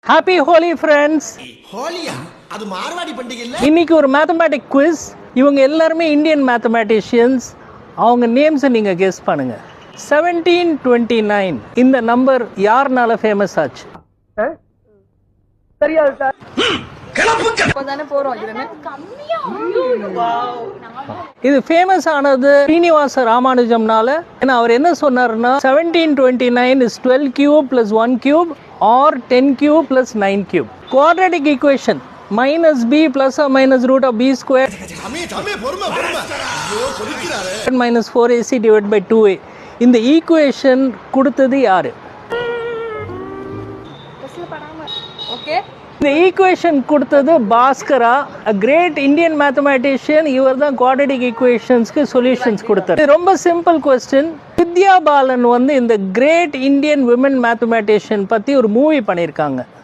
Happy Holi friends. ஹோலியா? அது மார்வாடி பண்டிகை இல்ல? இன்னைக்கு ஒரு மேத்தமேட்டிக் குவிஸ். இவங்க எல்லாருமே இந்தியன் மேத்தமேட்டிஷியன்ஸ். அவங்க நேம்ஸை நீங்கள் கெஸ் பண்ணுங்க. 1729 இந்த நம்பர் யாருனால ஃபேமஸ் ஆச்சு? தெரியாது சார். இது ஃபேமஸ் ஆனது ஸ்ரீனிவாச ராமானுஜம்னால. ஏன்னா அவர் என்ன சொன்னார்னா 1729 is 12 cube plus 1 cube or 10 cube plus 9 cube. Quadratic equation minus b plus or minus root of b square minus 4ac divided by 2a. இந்த ஈக்குவேஷன் கொடுத்தது யாரு? இந்த ஈக்குவேஷன் கொடுத்தது Bhaskara, a great Indian mathematician. இவர் தான் குவாட்ரடிக் ஈக்குவேஷன்ஸ்க்கு சொல்யூஷன்ஸ் கொடுத்தார். ரொம்ப simple question. Vidya Balan வந்து இந்த கிரேட் இந்தியன் விமன் மேத்தமேட்டிஷியன் பற்றி ஒரு மூவி பண்ணியிருக்காங்க.